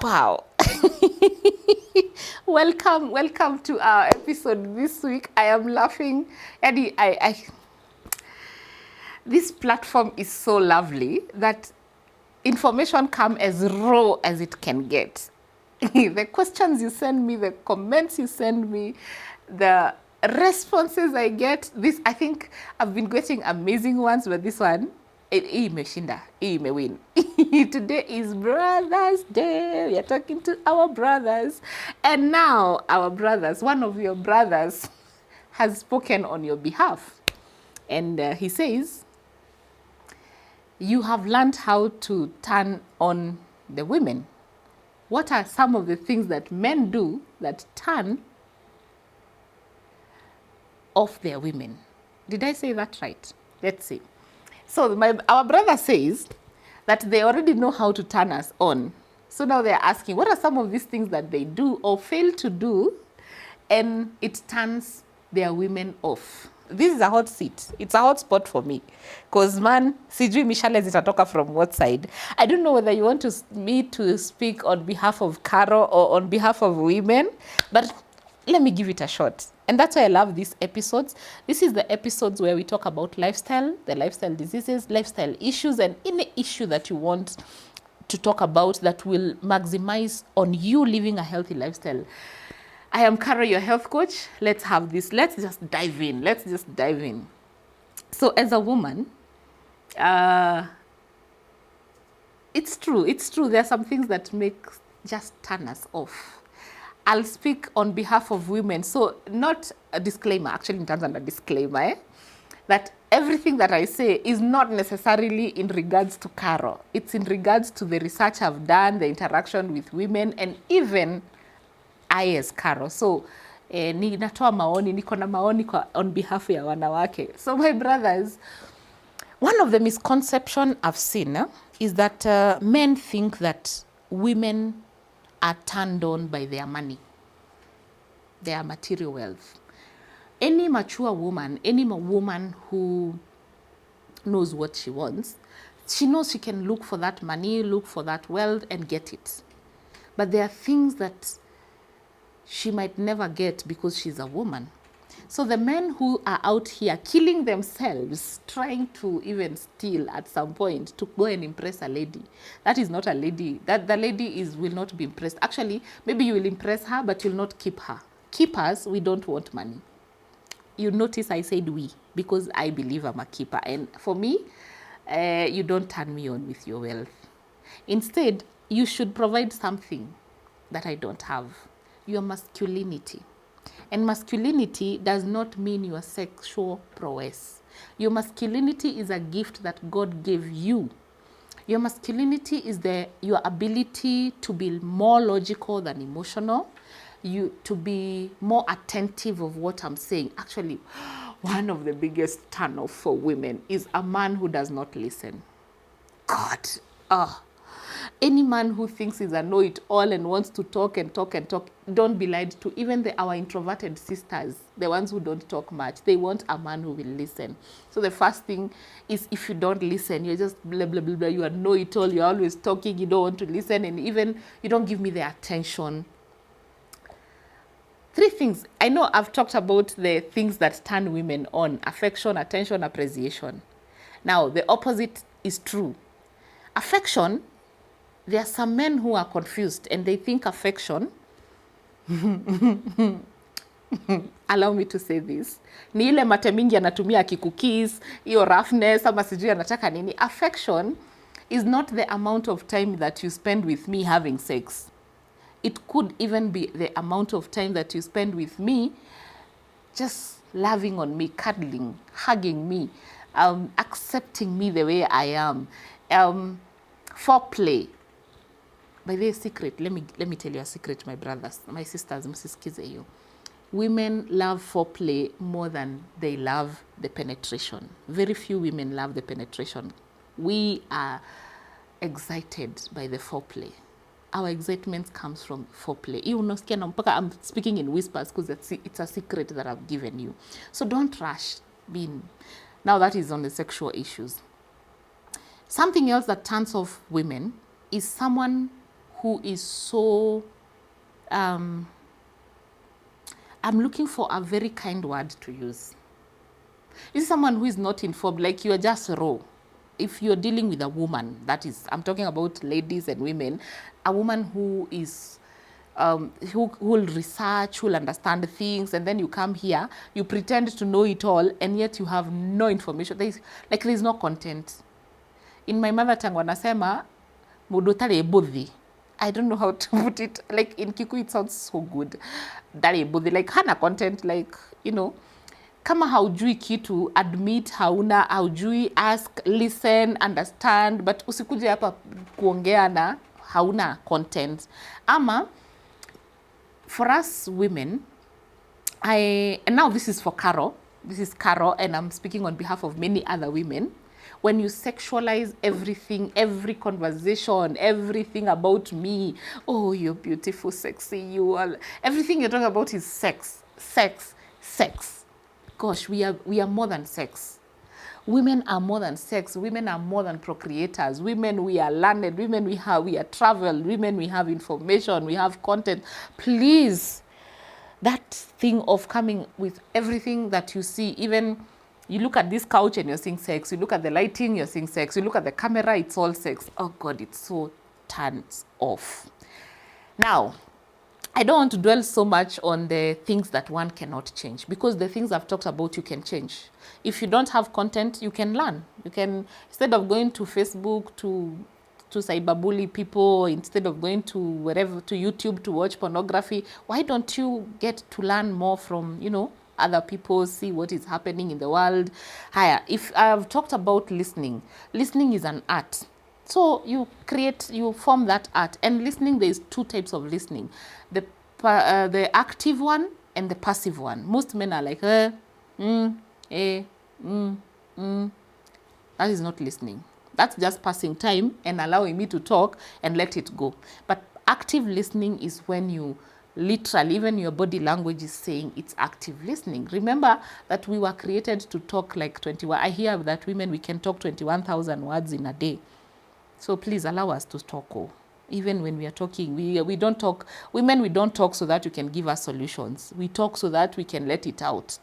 Wow. welcome to our episode this week. I am laughing. Eddie, this platform is so lovely that information come as raw as it can get. The questions you send me, the comments you send me, the responses I get. This, I think I've been getting amazing ones, but this one, hii imeshinda, hii imewin. Today is Brothers Day. We are talking to our brothers. And now our brothers, one of your brothers has spoken on your behalf. And he says, you have learned how to turn on the women. What are some of the things that men do that turn off their women? Did I say that right? Let's see. So our brother says that they already know how to turn us on. So now they're asking, what are some of these things that they do or fail to do, and it turns their women off? This is a hot seat. It's a hot spot for me. Because man, sijui mishale zitatoka from what side. I don't know whether you want me to speak on behalf of Caro or on behalf of women, but let me give it a shot. And that's why I love these episodes. This is the episodes where we talk about lifestyle, the lifestyle diseases, lifestyle issues, and any issue that you want to talk about that will maximize on you living a healthy lifestyle. I am Kara, your health coach. Let's have this. Let's just dive in. So as a woman, it's true. There are some things that just turn us off. I'll speak on behalf of women. So not a disclaimer, actually in terms of a disclaimer, that everything that I say is not necessarily in regards to Caro. It's in regards to the research I've done, the interaction with women, and even I as Caro. So niko na maoni on behalf ya wanawake. So my brothers, one of the misconceptions I've seen is that men think that women are turned on by their money, their material wealth. Any mature woman, any woman who knows what she wants, she knows she can look for that money, look for that wealth and get it. But there are things that she might never get because she's a woman. So the men who are out here killing themselves, trying to even steal at some point to go and impress a lady, that is not a lady. That the lady will not be impressed. Actually, maybe you will impress her, but you'll not keep her. Keepers, we don't want money. You notice I said we, because I believe I'm a keeper. And for me, you don't turn me on with your wealth. Instead, you should provide something that I don't have. Your masculinity. And masculinity does not mean your sexual prowess. Your masculinity is a gift that God gave you. Your masculinity is your ability to be more logical than emotional, to be more attentive of what I'm saying. Actually, one of the biggest turn-off for women is a man who does not listen. God, any man who thinks he's a know-it-all and wants to talk, don't be lied to. Even our introverted sisters, the ones who don't talk much, they want a man who will listen. So the first thing is, if you don't listen, you're just blah, blah, blah, blah. You are know-it-all, you're always talking, you don't want to listen, and even you don't give me the attention. 3 things. I know I've talked about the things that turn women on: affection, attention, appreciation. Now, the opposite is true. Affection, there are some men who are confused and they think affection, allow me to say this, ni ile mate mingi anatumia akikukiss, hiyo roughness, ama sijui anataka nini. Affection is not the amount of time that you spend with me having sex. It could even be the amount of time that you spend with me just loving on me, cuddling, hugging me, accepting me the way I am. Foreplay. By the way, secret, let me tell you a secret, my brothers, my sisters, msisikize hiyo. Women love foreplay more than they love the penetration. Very few women love the penetration. We are excited by the foreplay. Our excitement comes from foreplay. I'm speaking in whispers because it's a secret that I've given you. So don't rush. Now that is on the sexual issues. Something else that turns off women is someone who is so, I'm looking for a very kind word to use. This is someone who is not informed, like you're just raw. If you're dealing with a woman, that is, I'm talking about ladies and women, a woman who is, who will research, who will understand things, and then you come here, you pretend to know it all, and yet you have no information. There's no content. In my mother tongue, wanasema, mundu tari buthi. I don't know how to put it. Like in Kikuyu, it sounds so good. Tari buthi, like hana content, like, you know, kama haujui kitu, admit hauna, haujui, ask, listen, understand, but usikuje hapa kuongea na hauna content. Ama, for us women, and now this is for Carol, this is Carol, and I'm speaking on behalf of many other women. When you sexualize everything, every conversation, everything about me, oh, you're beautiful, sexy, you are, everything you're talking about is sex, sex, sex. Gosh, we are more than sex. Women are more than sex. Women are more than procreators. Women, we are learned. Women, we are traveled. Women, we have information. We have content. Please, that thing of coming with everything that you see, even you look at this couch and you're seeing sex. You look at the lighting, you're seeing sex. You look at the camera, it's all sex. Oh God, it's so turns off. Now, I don't want to dwell so much on the things that one cannot change, because the things I've talked about, you can change. If you don't have content, you can learn. You can, instead of going to Facebook to cyberbully people, instead of going to wherever, to YouTube to watch pornography, why don't you get to learn more from, you know, other people, see what is happening in the world. Higher, if I've talked about listening, listening is an art. So you form that art. And listening, there's two types of listening. The active one and the passive one. Most men are like, That is not listening. That's just passing time and allowing me to talk and let it go. But active listening is when you literally, even your body language is saying it's active listening. Remember that we were created to talk like 21. I hear that women, we can talk 21,000 words in a day. So please allow us to talk. Oh. Even when we are talking, we don't talk. Women, we don't talk so that you can give us solutions. We talk so that we can let it out.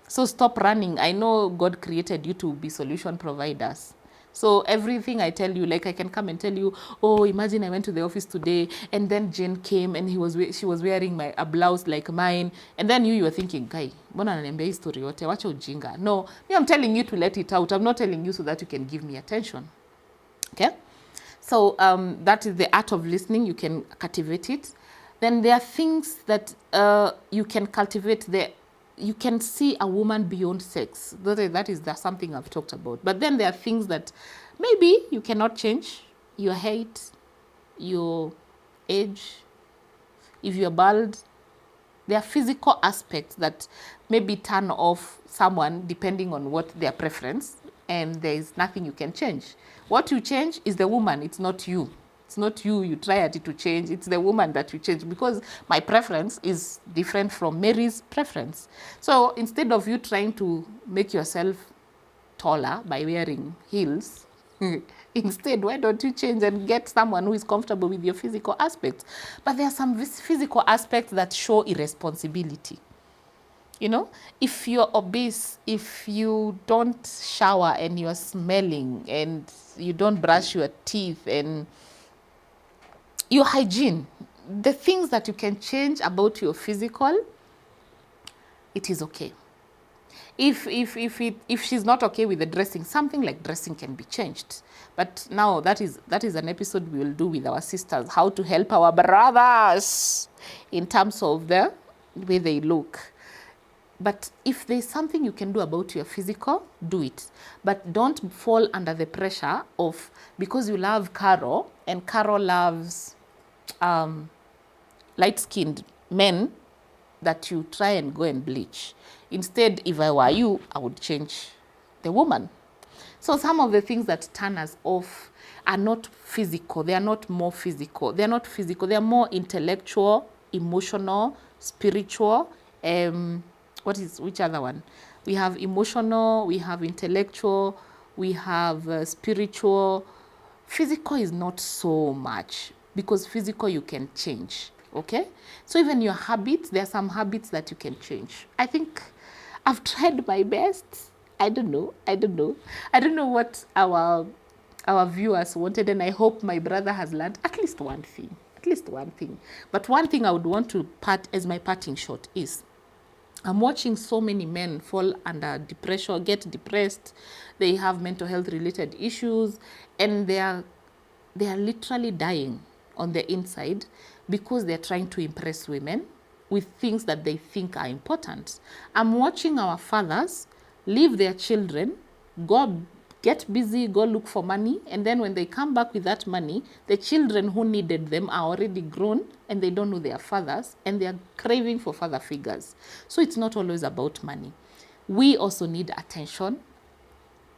So stop running. I know God created you to be solution providers. So everything I tell you, like I can come and tell you, oh, imagine I went to the office today and then Jane came and she was wearing a blouse like mine. And then you were thinking, guy, mbona ananiambia hii story yote, wacha ujinga. No, me, I'm telling you to let it out. I'm not telling you so that you can give me attention. Okay? So that is the art of listening. You can cultivate it. Then there are things that you can cultivate. You can see a woman beyond sex. That's something I've talked about. But then there are things that maybe you cannot change. Your height, your age, if you're bald. There are physical aspects that maybe turn off someone depending on what their preference, and there is nothing you can change. What you change is the woman, it's not you. It's not you try at it to change, it's the woman that you change, because my preference is different from Mary's preference. So instead of you trying to make yourself taller by wearing heels, instead, why don't you change and get someone who is comfortable with your physical aspects? But there are some physical aspects that show irresponsibility. You know, if you're obese, if you don't shower and you're smelling and you don't brush your teeth and your hygiene, the things that you can change about your physical, it is okay. If she's not okay with the dressing, something like dressing can be changed. But now that is an episode we will do with our sisters, how to help our brothers in terms of the way they look. But if there's something you can do about your physical, do it. But don't fall under the pressure of, because you love Carol, and Carol loves light-skinned men, that you try and go and bleach. Instead, if I were you, I would change the woman. So some of the things that turn us off are not physical. They are not more physical. They are not physical. They are more intellectual, emotional, spiritual. Which other one? We have emotional, we have intellectual, we have spiritual. Physical is not so much. because physical you can change, okay? So even your habits, there are some habits that you can change. I think I've tried my best. I don't know what our viewers wanted, and I hope my brother has learned at least one thing. But one thing I would want to part as my parting shot is, I'm watching so many men fall under depression, get depressed. They have mental health related issues, and they are literally dying on the inside because they're trying to impress women with things that they think are important. I'm watching our fathers leave their children, go get busy, go look for money, and then when they come back with that money, the children who needed them are already grown and they don't know their fathers, and they are craving for father figures. So it's not always about money. We also need attention.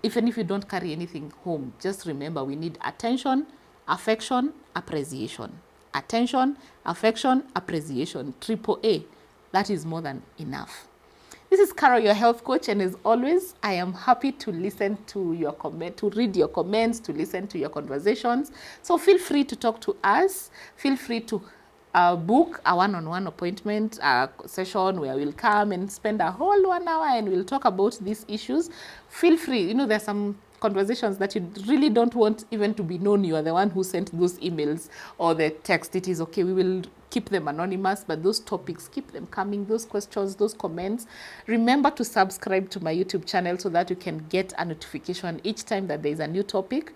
Even if you don't carry anything home, just remember we need attention, affection, appreciation. Attention, affection, appreciation. Triple A. That is more than enough. This is Carol, your health coach, and as always, I am happy to listen to your comment, to read your comments, to listen to your conversations. So feel free to talk to us. Feel free to book a one-on-one appointment session where we'll come and spend a whole 1 hour and we'll talk about these issues. Feel free. You know, there's some conversations that you really don't want even to be known you are the one who sent those emails or the text. It is okay. We will keep them anonymous, but those topics, keep them coming, those questions, those comments. Remember to subscribe to my YouTube channel so that you can get a notification each time that there is a new topic.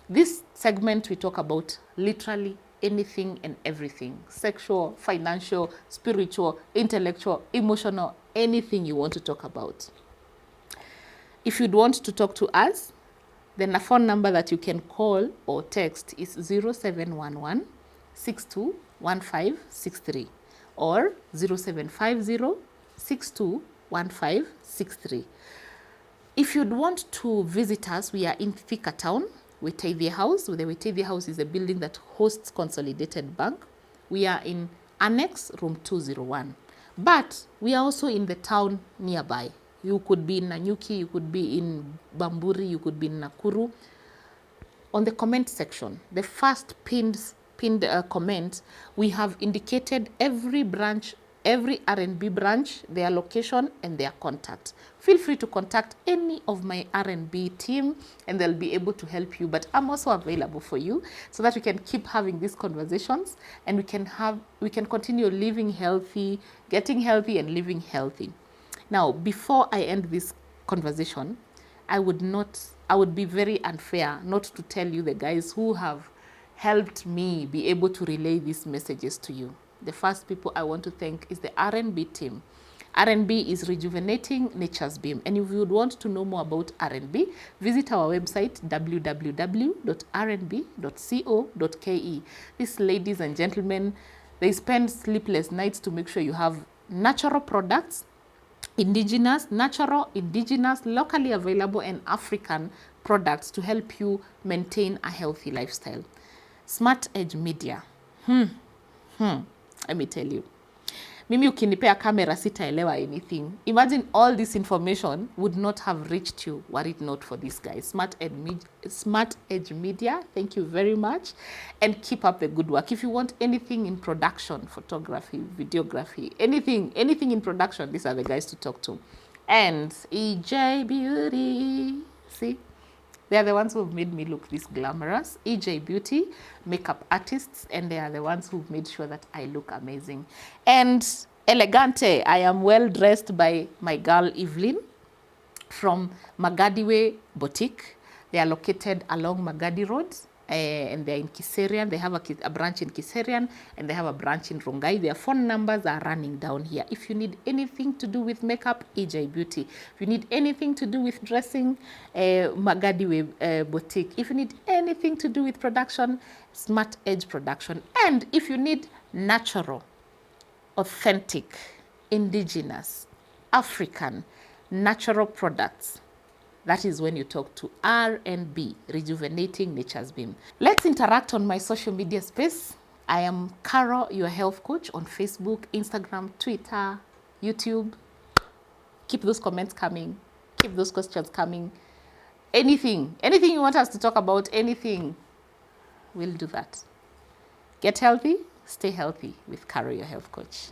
This segment, we talk about literally anything and everything: sexual, financial, spiritual, intellectual, emotional, anything you want to talk about. If you'd want to talk to us, then a phone number that you can call or text is 0711 621563 or 0750 621563. If you'd want to visit us, we are in Thika town, Wetavia House. The Wetavia House is a building that hosts Consolidated Bank. We are in Annex Room 201. But we are also in the town nearby. You could be in Nanyuki, you could be in Bamburi, you could be in Nakuru. On the comment section, the first pinned comment, we have indicated every branch, every R&B branch, their location and their contact. Feel free to contact any of my R&B team and they'll be able to help you. But I'm also available for you so that we can keep having these conversations and we can continue living healthy, getting healthy and living healthy. Now, before I end this conversation, I would be very unfair not to tell you the guys who have helped me be able to relay these messages to you. The first people I want to thank is the R&B team. R&B is Rejuvenating Nature's Beam. And if you would want to know more about R&B, visit our website, www.rnb.co.ke. These ladies and gentlemen, they spend sleepless nights to make sure you have natural products, natural, indigenous, locally available, and African products to help you maintain a healthy lifestyle. Smart Edge Media. Let me tell you. Mimi ukinipea camera sitaelewa anything. Imagine all this information would not have reached you were it not for this guy. Smart Edge Media, thank you very much. And keep up the good work. If you want anything in production, photography, videography, anything in production, these are the guys to talk to. And EJ Beauty, see? They are the ones who've made me look this glamorous. EJ Beauty, makeup artists, and they are the ones who've made sure that I look amazing. And Elegante, I am well dressed by my girl Evelyn from Magadiwe Boutique. They are located along Magadi Road, and they're in Kiserian. They have a branch in Kiserian, and they have a branch in Rongai. Their phone numbers are running down here. If you need anything to do with makeup, EJ Beauty. If you need anything to do with dressing, Magadiwe Boutique. If you need anything to do with production, Smart Edge Production. And if you need natural, authentic, indigenous, African, natural products, that is when you talk to R&B, Rejuvenating Nature's Beam. Let's interact on my social media space. I am Carol, your health coach, on Facebook, Instagram, Twitter, YouTube. Keep those comments coming. Keep those questions coming. Anything you want us to talk about, anything, we'll do that. Get healthy, stay healthy with Karo, your health coach.